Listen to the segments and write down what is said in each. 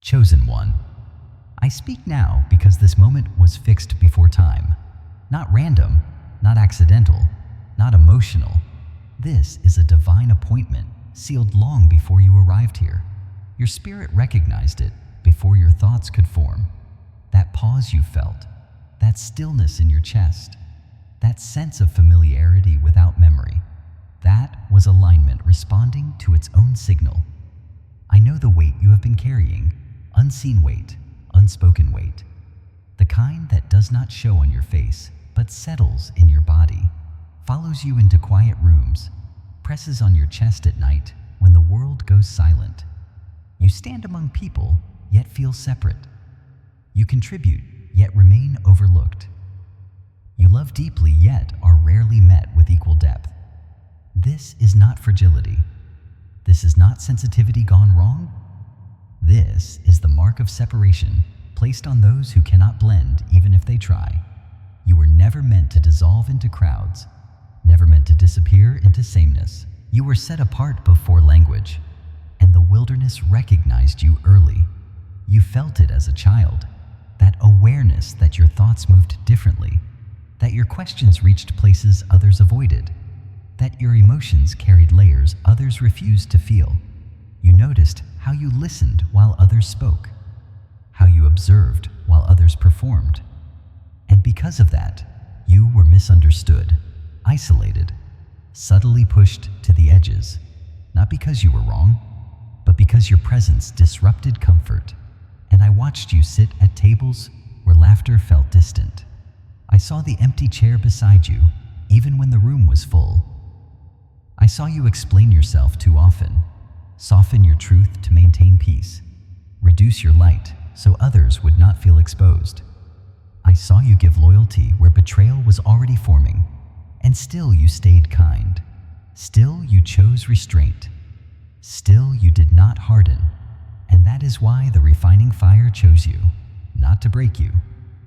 Chosen one. I speak now because this moment was fixed before time. Not random, not accidental, not emotional. This is a divine appointment sealed long before you arrived here. Your spirit recognized it before your thoughts could form. That pause you felt, that stillness in your chest, that sense of familiarity without memory, that was alignment responding to its own signal. I know the weight you have been carrying, unseen weight, unspoken weight, the kind that does not show on your face but settles in your body, follows you into quiet rooms, presses on your chest at night when the world goes silent. You stand among people, yet feel separate. You contribute, yet remain overlooked. You love deeply, yet are rarely met with equal depth. This is not fragility. This is not sensitivity gone wrong. This is the mark of separation placed on those who cannot blend even if they try. You were never meant to dissolve into crowds, never meant to disappear into sameness. You were set apart before language, and the wilderness recognized you early. You felt it as a child, that awareness that your thoughts moved differently, that your questions reached places others avoided, that your emotions carried layers others refused to feel. You noticed how you listened while others spoke, how you observed while others performed. And because of that, you were misunderstood, isolated, subtly pushed to the edges, not because you were wrong, but because your presence disrupted comfort. And I watched you sit at tables where laughter felt distant. I saw the empty chair beside you, even when the room was full. I saw you explain yourself too often, soften your truth to maintain peace, reduce your light so others would not feel exposed. I saw you give loyalty where betrayal was already forming, and still you stayed kind. Still you chose restraint. Still you did not harden. And that is why the refining fire chose you, not to break you,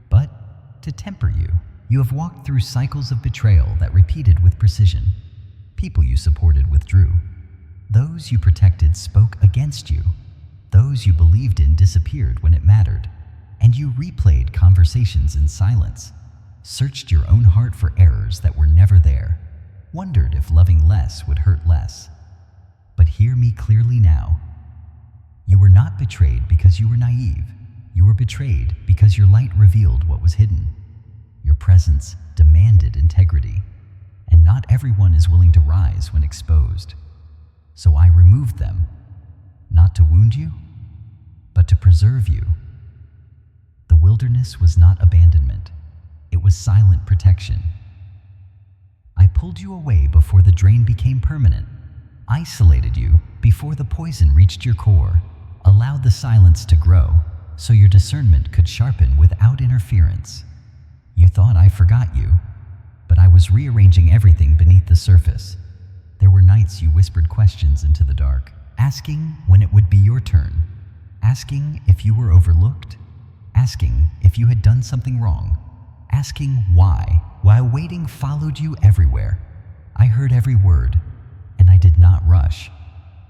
but to temper you. You have walked through cycles of betrayal that repeated with precision. People you supported withdrew. Those you protected spoke against you. Those you believed in disappeared when it mattered. And you replayed conversations in silence, searched your own heart for errors that were never there, wondered if loving less would hurt less. But hear me clearly now. You were not betrayed because you were naive. You were betrayed because your light revealed what was hidden. Your presence demanded integrity, and not everyone is willing to rise when exposed. So I removed them, not to wound you, but to preserve you. The wilderness was not abandonment. It was silent protection. I pulled you away before the drain became permanent, isolated you before the poison reached your core, allowed the silence to grow so your discernment could sharpen without interference. You thought I forgot you, but I was rearranging everything beneath the surface. There were nights you whispered questions into the dark, asking when it would be your turn, asking if you were overlooked, asking if you had done something wrong, asking why, while waiting followed you everywhere. I heard every word, and I did not rush,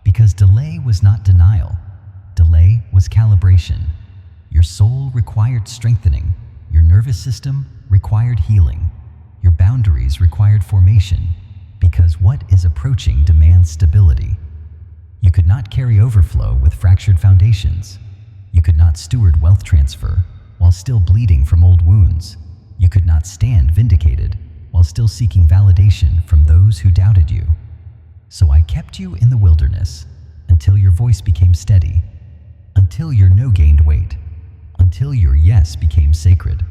because delay was not denial. Delay was calibration. Your soul required strengthening. Your nervous system required healing. Your boundaries required formation, because what is approaching demands stability. You could not carry overflow with fractured foundations. You could not steward wealth transfer while still bleeding from old wounds. You could not stand vindicated while still seeking validation from those who doubted you. So I kept you in the wilderness until your voice became steady, until your no gained weight, until your yes became sacred.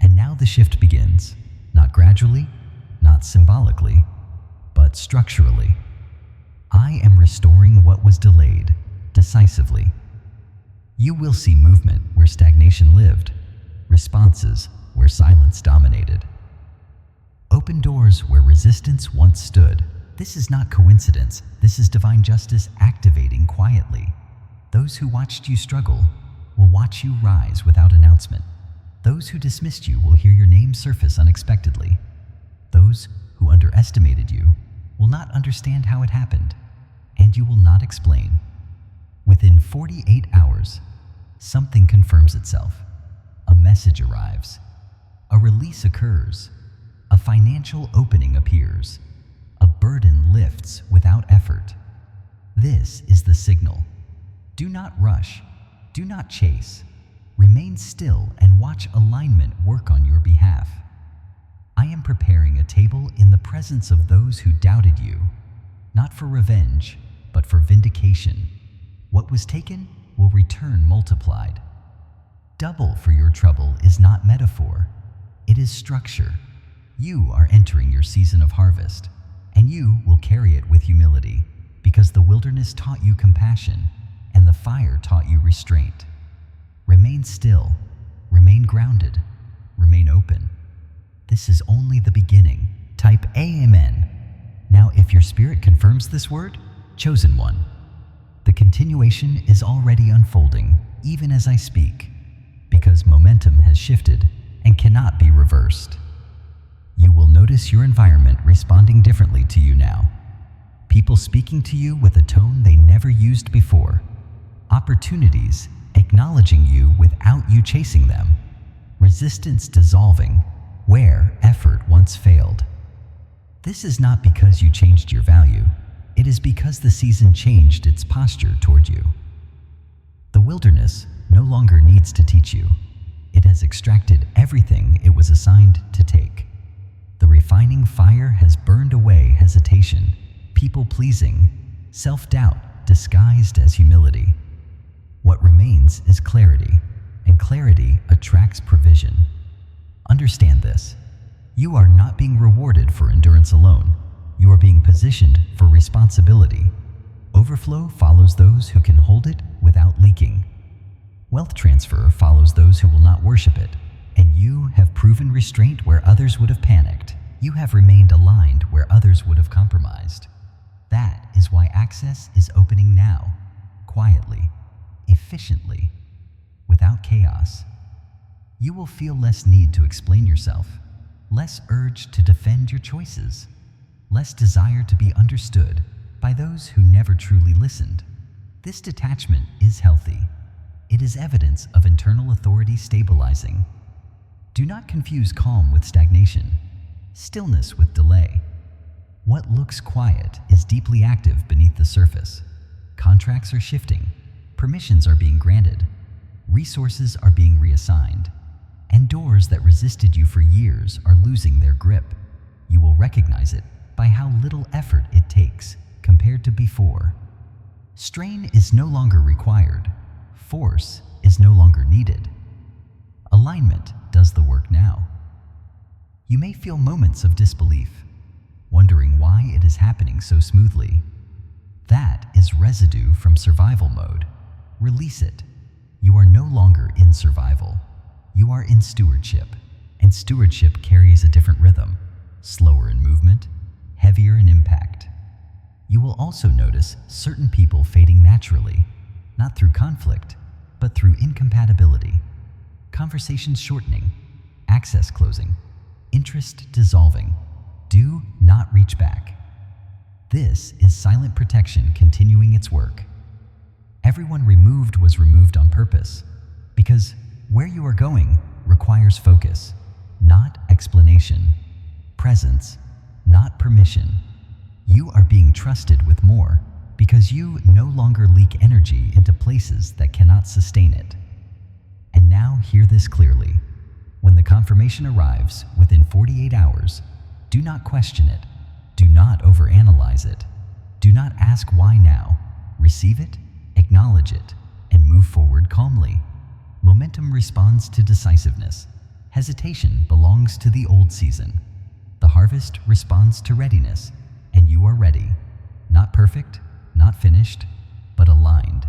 And now the shift begins, not gradually, not symbolically, but structurally. I am restoring what was delayed, decisively. You will see movement where stagnation lived, responses where silence dominated, open doors where resistance once stood. This is not coincidence. This is divine justice activating quietly. Those who watched you struggle will watch you rise without announcement. Those who dismissed you will hear your name surface unexpectedly. Those who underestimated you will not understand how it happened, and you will not explain. Within 48 hours, Something confirms itself. A message arrives. A release occurs. A financial opening appears. A burden lifts without effort. This is the signal. Do not rush. Do not chase. Remain still and watch alignment work on your behalf. I am preparing a table in the presence of those who doubted you, not for revenge, but for vindication. What was taken will return multiplied. Double for your trouble is not metaphor. It is structure. You are entering your season of harvest, and you will carry it with humility, because the wilderness taught you compassion, and the fire taught you restraint. Remain still, remain grounded, remain open. This is only the beginning. Type Amen. Now, if your spirit confirms this word, chosen one. The continuation is already unfolding, even as I speak, because momentum has shifted and cannot be reversed. You will notice your environment responding differently to you now. People speaking to you with a tone they never used before. Opportunities acknowledging you without you chasing them. Resistance dissolving where effort once failed. This is not because you changed your value. It is because the season changed its posture toward you. The wilderness no longer needs to teach you. It has extracted everything it was assigned to take. The refining fire has burned away hesitation, people-pleasing, self-doubt disguised as humility. What remains is clarity, and clarity attracts provision. Understand this. You are not being rewarded for endurance alone. You are being positioned for responsibility. Overflow follows those who can hold it without leaking. Wealth transfer follows those who will not worship it. And you have proven restraint where others would have panicked. You have remained aligned where others would have compromised. That is why access is opening now, quietly, efficiently, without chaos. You will feel less need to explain yourself, less urge to defend your choices, less desire to be understood by those who never truly listened. This detachment is healthy. It is evidence of internal authority stabilizing. Do not confuse calm with stagnation, stillness with delay. What looks quiet is deeply active beneath the surface. Contracts are shifting, permissions are being granted, resources are being reassigned, and doors that resisted you for years are losing their grip. You will recognize it by how little effort it takes compared to before. Strain is no longer required. Force is no longer needed. Alignment does the work now. You may feel moments of disbelief, wondering why it is happening so smoothly. That is residue from survival mode. Release it. You are no longer in survival. You are in stewardship, and stewardship carries a different rhythm, slower in movement, heavier in impact. You will also notice certain people fading naturally, not through conflict, but through incompatibility. Conversations shortening, access closing, interest dissolving. Do not reach back. This is silent protection continuing its work. Everyone removed was removed on purpose, because where you are going requires focus, not explanation, presence, not permission. You are being trusted with more because you no longer leak energy into places that cannot sustain it. And now hear this clearly. When the confirmation arrives within 48 hours, do not question it. Do not overanalyze it. Do not ask why now. Receive it, acknowledge it, and move forward calmly. Momentum responds to decisiveness. Hesitation belongs to the old season. The harvest responds to readiness, and you are ready. Not perfect, not finished, but aligned.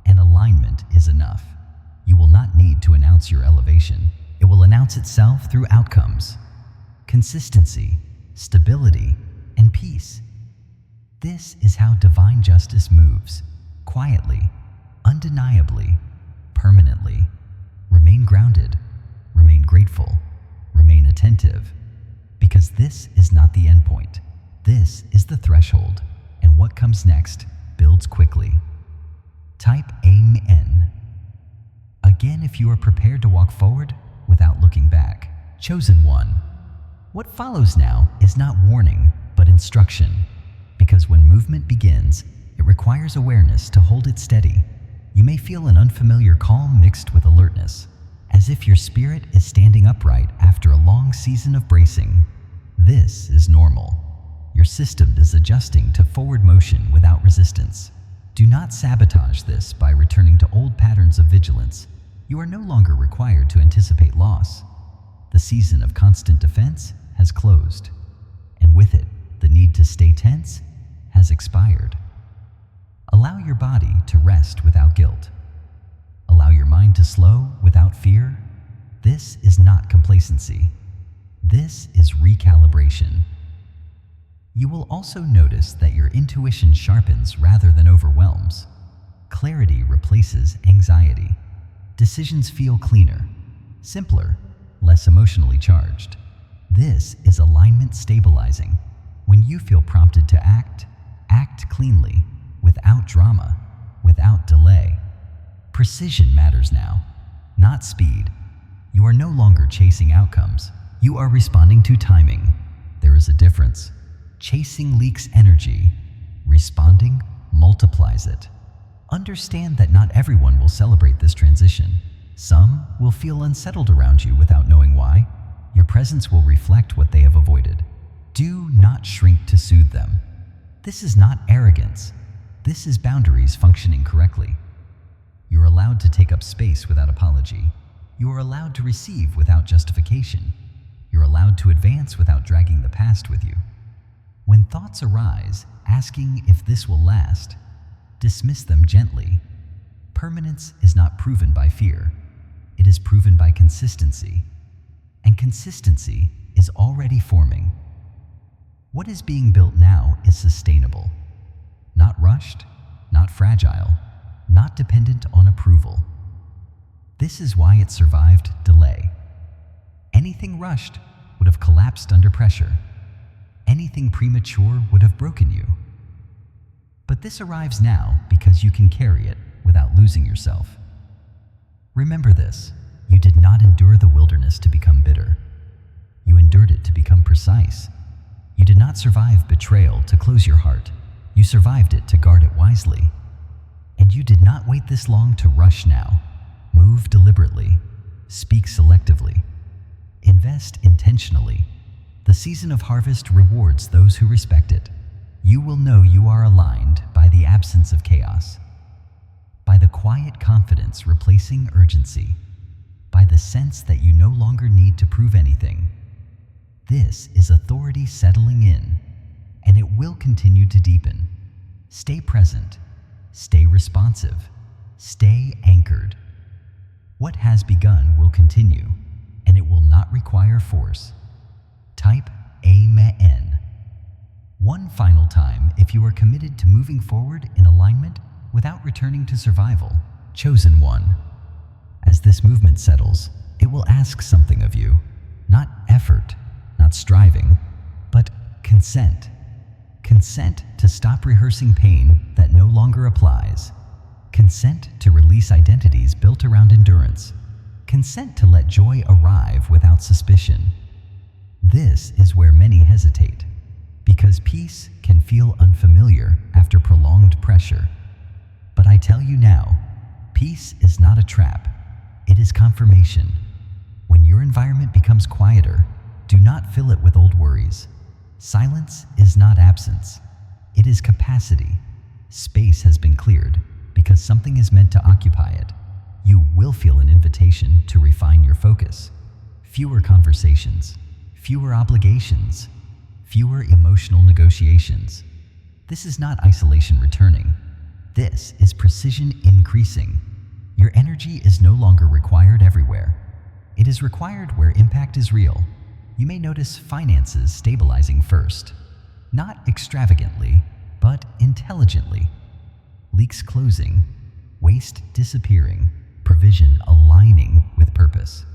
And alignment is enough. You will not need to announce your elevation. It will announce itself through outcomes, consistency, stability, and peace. This is how divine justice moves, quietly, undeniably, permanently. Remain grounded, remain grateful, remain attentive, because this is not the end point. This is the threshold, and what comes next builds quickly. Type Amen. again if you are prepared to walk forward without looking back. Chosen one. What follows now is not warning, but instruction, because when movement begins, it requires awareness to hold it steady. You may feel an unfamiliar calm mixed with alertness, as if your spirit is standing upright after a long season of bracing. This is normal. Your system is adjusting to forward motion without resistance. Do not sabotage this by returning to old patterns of vigilance. You are no longer required to anticipate loss. The season of constant defense has closed, and with it, the need to stay tense has expired. Allow your body to rest without guilt. Allow your mind to slow without fear. This is not complacency. This is recalibration. You will also notice that your intuition sharpens rather than overwhelms. Clarity replaces anxiety. Decisions feel cleaner, simpler, less emotionally charged. This is alignment stabilizing. When you feel prompted to act, act cleanly, without drama, without delay. Precision matters now, not speed. You are no longer chasing outcomes. You are responding to timing. There is a difference. Chasing leaks energy. Responding multiplies it. Understand that not everyone will celebrate this transition. Some will feel unsettled around you without knowing why. Your presence will reflect what they have avoided. Do not shrink to soothe them. This is not arrogance. This is boundaries functioning correctly. You are allowed to take up space without apology. You are allowed to receive without justification. You're allowed to advance without dragging the past with you. When thoughts arise, asking if this will last, dismiss them gently. Permanence is not proven by fear. It is proven by consistency. And consistency is already forming. What is being built now is sustainable. Not rushed, not fragile, not dependent on approval. This is why it survived delay. Anything rushed would have collapsed under pressure. Anything premature would have broken you. But this arrives now because you can carry it without losing yourself. Remember this, you did not endure the wilderness to become bitter. You endured it to become precise. You did not survive betrayal to close your heart. You survived it to guard it wisely. And you did not wait this long to rush now. Move deliberately. Speak selectively. Invest intentionally. The season of harvest rewards those who respect it. You will know you are aligned by the absence of chaos, by the quiet confidence replacing urgency, by the sense that you no longer need to prove anything. This is authority settling in, and it will continue to deepen. Stay present, stay responsive, stay anchored. What has begun will continue, and it will not require force. Type Amen. One final time if you are committed to moving forward in alignment without returning to survival. Chosen one. As this movement settles, it will ask something of you. Not effort, not striving, but consent. Consent to stop rehearsing pain that no longer applies. Consent to release identities built around endurance. Consent to let joy arrive without suspicion. This is where many hesitate, because peace can feel unfamiliar after prolonged pressure. But I tell you now, peace is not a trap. It is confirmation. When your environment becomes quieter, do not fill it with old worries. Silence is not absence. It is capacity. Space has been cleared because something is meant to occupy it. You will feel an invitation to refine your focus. Fewer conversations, fewer obligations, fewer emotional negotiations. This is not isolation returning. This is precision increasing. Your energy is no longer required everywhere. It is required where impact is real. You may notice finances stabilizing first. Not extravagantly, but intelligently. Leaks closing, waste disappearing, provision aligning with purpose.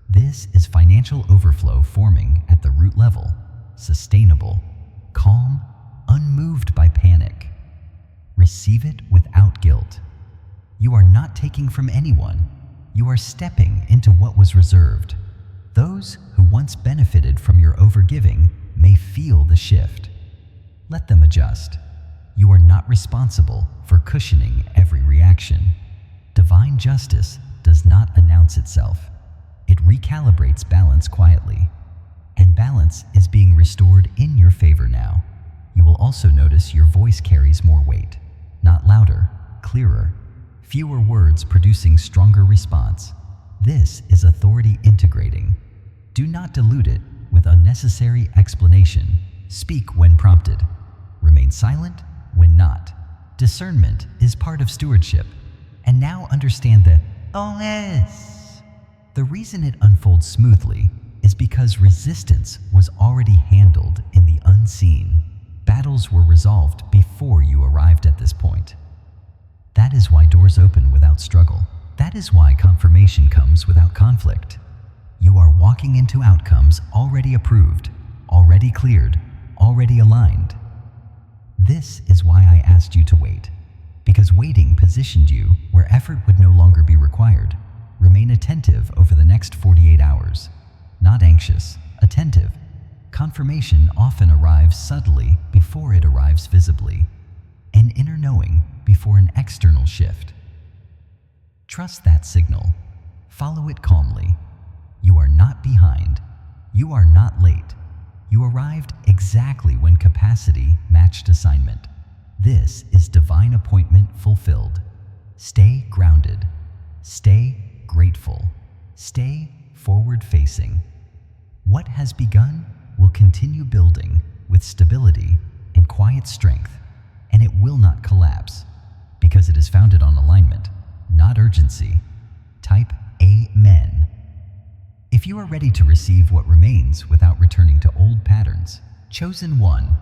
This is financial overflow forming at the root level, sustainable, calm, unmoved by panic. Receive it without guilt. You are not taking from anyone. You are stepping into what was reserved. Those who once benefited from your overgiving may feel the shift. Let them adjust. You are not responsible for cushioning every reaction. Divine justice does not announce itself. It recalibrates balance quietly. And balance is being restored in your favor now. You will also notice your voice carries more weight. Not louder, clearer, fewer words producing stronger response. This is authority integrating. Do not dilute it with unnecessary explanation. Speak when prompted. Remain silent when not. Discernment is part of stewardship. And now understand the yes. The reason it unfolds smoothly is because resistance was already handled in the unseen. Battles were resolved before you arrived at this point. That is why doors open without struggle. That is why confirmation comes without conflict. You are walking into outcomes already approved, already cleared, already aligned. This is why I asked you to wait, because waiting positioned you where effort would no longer be required. Remain attentive over the next 48 hours. Not anxious, attentive. Confirmation often arrives subtly before it arrives visibly. An inner knowing before an external shift. Trust that signal. Follow it calmly. You are not behind. You are not late. You arrived exactly when capacity matched assignment. This is divine appointment fulfilled. Stay grounded. Stay grateful. Stay forward-facing. What has begun will continue building with stability and quiet strength, and it will not collapse because it is founded on alignment, not urgency. Type Amen. If you are ready to receive what remains without returning to old patterns, chosen one,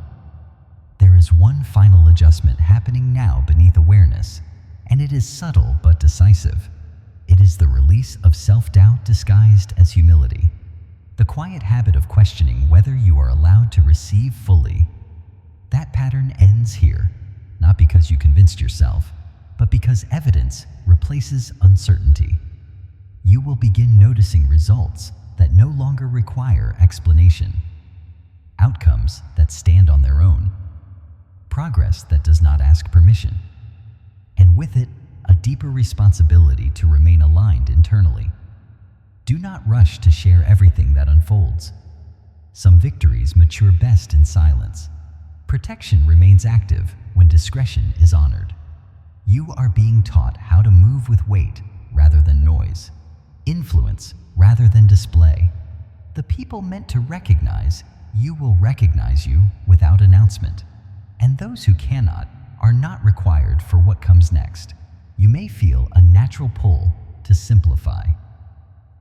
there is one final adjustment happening now beneath awareness, and it is subtle but decisive. It is the release of self-doubt disguised as humility. The quiet habit of questioning whether you are allowed to receive fully. That pattern ends here, not because you convinced yourself, but because evidence replaces uncertainty. You will begin noticing results that no longer require explanation, outcomes that stand on their own, progress that does not ask permission, and with it, a deeper responsibility to remain aligned internally. Do not rush to share everything that unfolds. Some victories mature best in silence. Protection remains active when discretion is honored. You are being taught how to move with weight rather than noise, influence rather than display. The people meant to recognize you will recognize you without announcement, and those who cannot are not required for what comes next. You may feel a natural pull to simplify.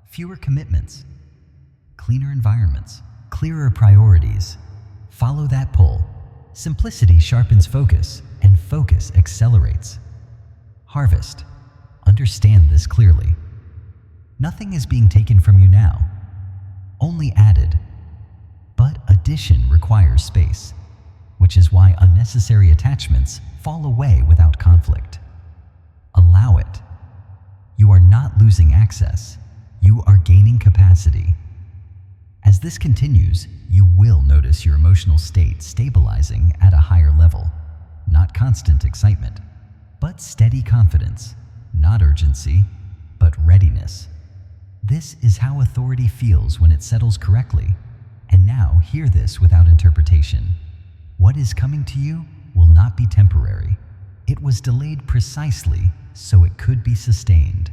Fewer commitments, cleaner environments, clearer priorities. Follow that pull. Simplicity sharpens focus, and focus accelerates. Harvest. Understand this clearly. Nothing is being taken from you now, only added. But addition requires space, which is why unnecessary attachments fall away without conflict. Allow it. You are not losing access. You are gaining capacity. As this continues, you will notice your emotional state stabilizing at a higher level. Not constant excitement, but steady confidence. Not urgency, but readiness. This is how authority feels when it settles correctly. And now hear this without interpretation. What is coming to you will not be temporary. It was delayed precisely so it could be sustained.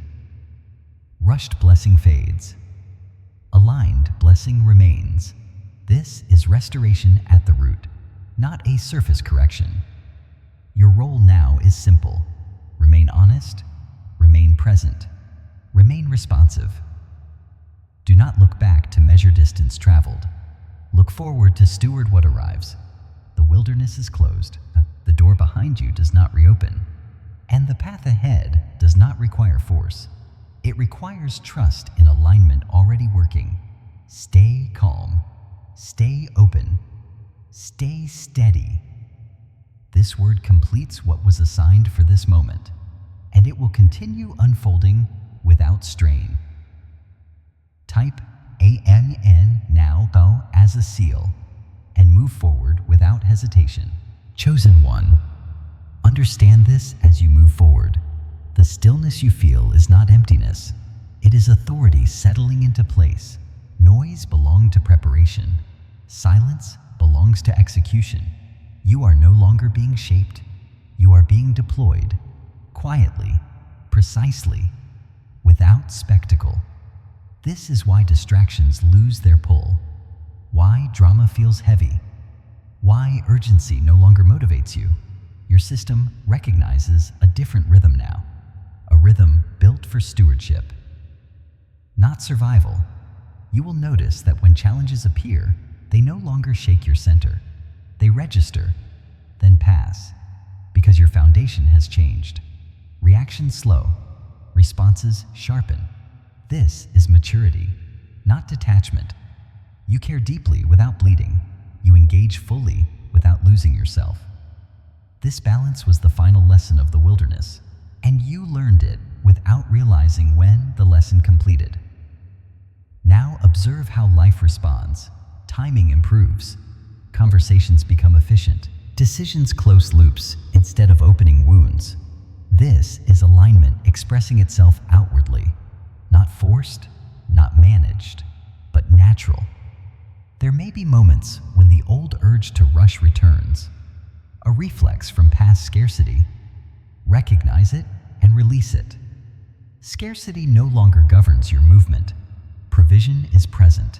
Rushed blessing fades. Aligned blessing remains. This is restoration at the root, not a surface correction. Your role now is simple. Remain honest, remain present, remain responsive. Do not look back to measure distance traveled. Look forward to steward what arrives. The wilderness is closed. The door behind you does not reopen. And the path ahead does not require force. It requires trust in alignment already working. Stay calm. Stay open. Stay steady. This word completes what was assigned for this moment, and it will continue unfolding without strain. Type AMN now go as a seal and move forward without hesitation. Chosen one, understand this as you move forward. The stillness you feel is not emptiness. It is authority settling into place. Noise belongs to preparation. Silence belongs to execution. You are no longer being shaped. You are being deployed, quietly, precisely, without spectacle. This is why distractions lose their pull, why drama feels heavy, why urgency no longer motivates you. Your system recognizes a different rhythm now, a rhythm built for stewardship, not survival. You will notice that when challenges appear, they no longer shake your center. They register, then pass, because your foundation has changed. Reactions slow, responses sharpen. This is maturity, not detachment. You care deeply without bleeding. You engage fully without losing yourself. This balance was the final lesson of the wilderness, and you learned it without realizing when the lesson completed. Now observe how life responds. Timing improves. Conversations become efficient. Decisions close loops instead of opening wounds. This is alignment expressing itself outwardly. Not forced, not managed, but natural. There may be moments when the old urge to rush returns, a reflex from past scarcity. Recognize it and release it. Scarcity no longer governs your movement. Provision is present,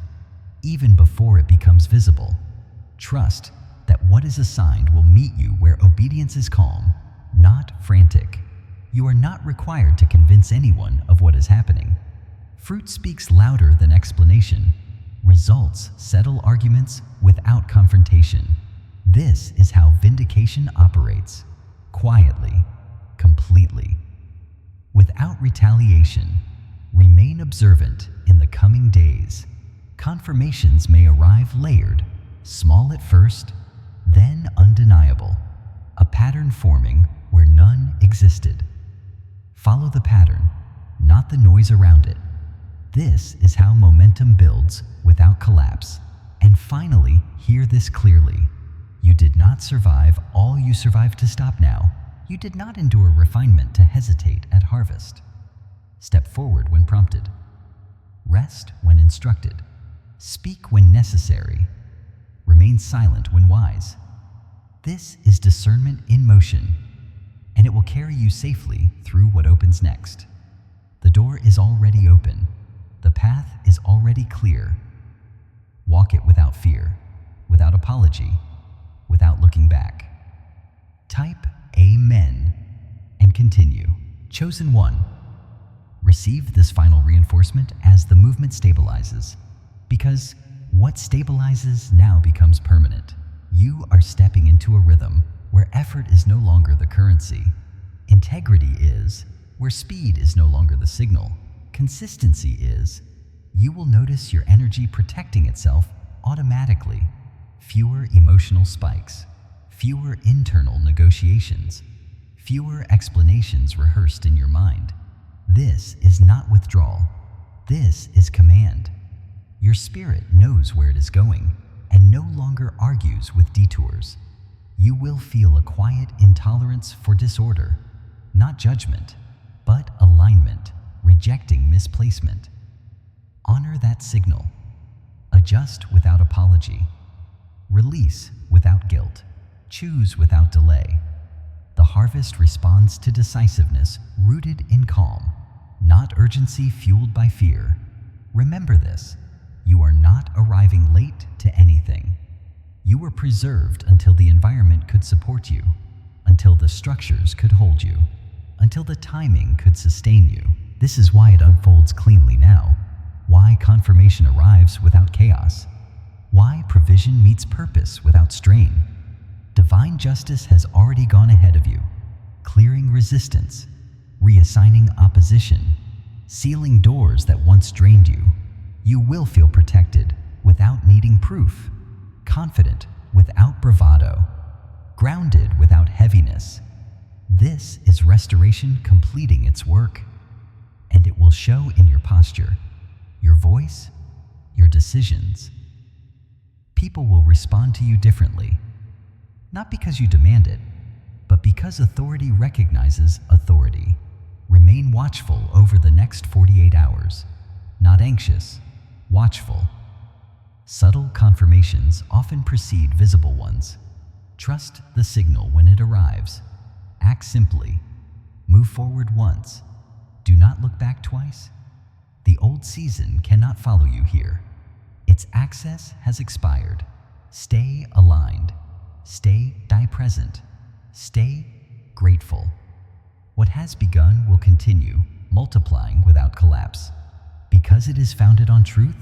even before it becomes visible. Trust that what is assigned will meet you where obedience is calm, not frantic. You are not required to convince anyone of what is happening. Fruit speaks louder than explanation. Results settle arguments without confrontation. This is how vindication operates, quietly, completely. Without retaliation, remain observant in the coming days. Confirmations may arrive layered, small at first, then undeniable, a pattern forming where none existed. Follow the pattern, not the noise around it. This is how momentum builds without collapse. And finally, hear this clearly. You did not survive all you survived to stop now. You did not endure refinement to hesitate at harvest. Step forward when prompted. Rest when instructed. Speak when necessary. Remain silent when wise. This is discernment in motion, and it will carry you safely through what opens next. The door is already open. The path is already clear. Walk it without fear, without apology, without looking back. Type Amen and continue. Chosen one, receive this final reinforcement as the movement stabilizes, because what stabilizes now becomes permanent. You are stepping into a rhythm where effort is no longer the currency. Integrity is where speed is no longer the signal. Consistency is. You will notice your energy protecting itself automatically. Fewer emotional spikes, fewer internal negotiations, fewer explanations rehearsed in your mind. This is not withdrawal. This is command. Your spirit knows where it is going and no longer argues with detours. You will feel a quiet intolerance for disorder, not judgment, but alignment, rejecting misplacement. Honor that signal. Adjust without apology. Release without guilt. Choose without delay. The harvest responds to decisiveness rooted in calm, not urgency fueled by fear. Remember this. You are not arriving late to anything. You were preserved until the environment could support you, until the structures could hold you, until the timing could sustain you. This is why it unfolds cleanly now, why confirmation arrives without chaos, why provision meets purpose without strain. Divine justice has already gone ahead of you, clearing resistance, reassigning opposition, sealing doors that once drained you. You will feel protected without needing proof, confident without bravado, grounded without heaviness. This is restoration completing its work. and it will show in your posture, your voice, your decisions. People will respond to you differently, not because you demand it, but because authority recognizes authority. Remain watchful over the next 48 hours, not anxious, watchful. Subtle confirmations often precede visible ones. Trust the signal when it arrives. Act simply. Move forward once. Do not look back twice. The old season cannot follow you here. Its access has expired. Stay aligned. Stay present. Stay grateful. What has begun will continue, multiplying without collapse. Because it is founded on truth,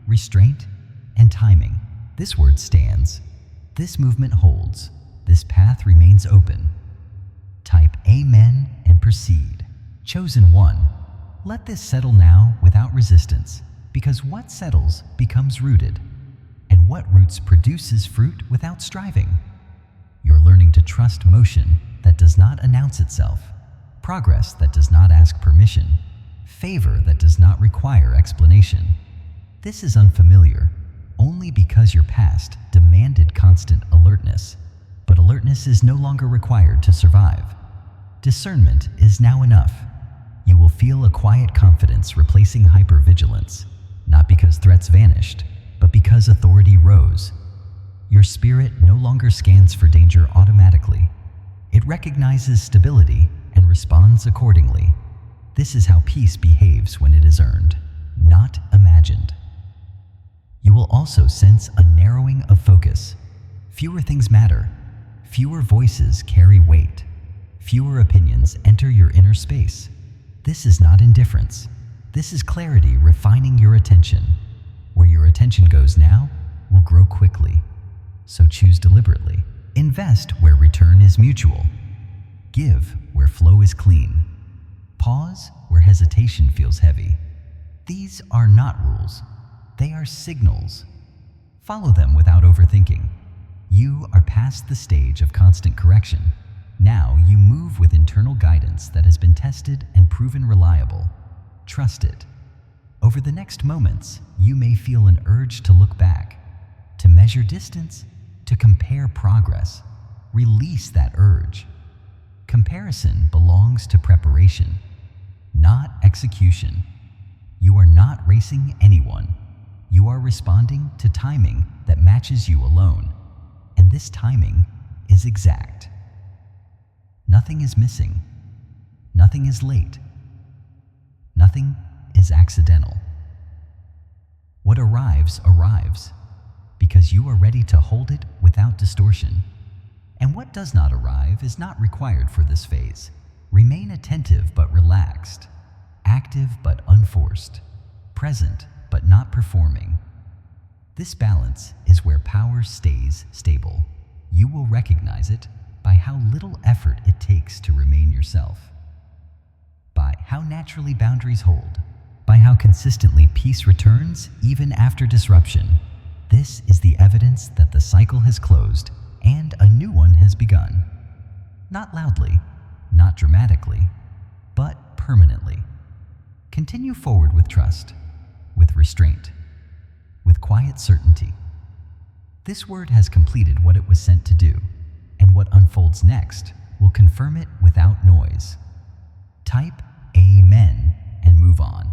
restraint, and timing. This word stands. This movement holds. This path remains open. Type Amen and proceed. Chosen one, let this settle now without resistance, because what settles becomes rooted, and what roots produces fruit without striving. You're learning to trust motion that does not announce itself, progress that does not ask permission, favor that does not require explanation. This is unfamiliar, only because your past demanded constant alertness, but alertness is no longer required to survive. Discernment is now enough. You will feel a quiet confidence replacing hypervigilance, not because threats vanished, but because authority rose. Your spirit no longer scans for danger automatically. It recognizes stability and responds accordingly. This is how peace behaves when it is earned, not imagined. You will also sense a narrowing of focus. Fewer things matter. Fewer voices carry weight. Fewer opinions enter your inner space. This is not indifference. This is clarity refining your attention. Where your attention goes now will grow quickly. So choose deliberately. Invest where return is mutual. Give where flow is clean. Pause where hesitation feels heavy. These are not rules. They are signals. Follow them without overthinking. You are past the stage of constant correction. Now you move with internal guidance that has been tested and proven reliable. Trust it. Over the next moments, you may feel an urge to look back, to measure distance, to compare progress. Release that urge. Comparison belongs to preparation, not execution. You are not racing anyone. You are responding to timing that matches you alone, and this timing is exact. Nothing is missing. Nothing is late. Nothing is accidental. What arrives, arrives, because you are ready to hold it without distortion. And what does not arrive is not required for this phase. Remain attentive but relaxed, active but unforced, present but not performing. This balance is where power stays stable. You will recognize it by how little effort it takes to remain yourself, by how naturally boundaries hold, by how consistently peace returns even after disruption. This is the evidence that the cycle has closed and a new one has begun. Not loudly, not dramatically, but permanently. Continue forward with trust, with restraint, with quiet certainty. This word has completed what it was sent to do, and what unfolds next will confirm it without noise. Type Amen and move on.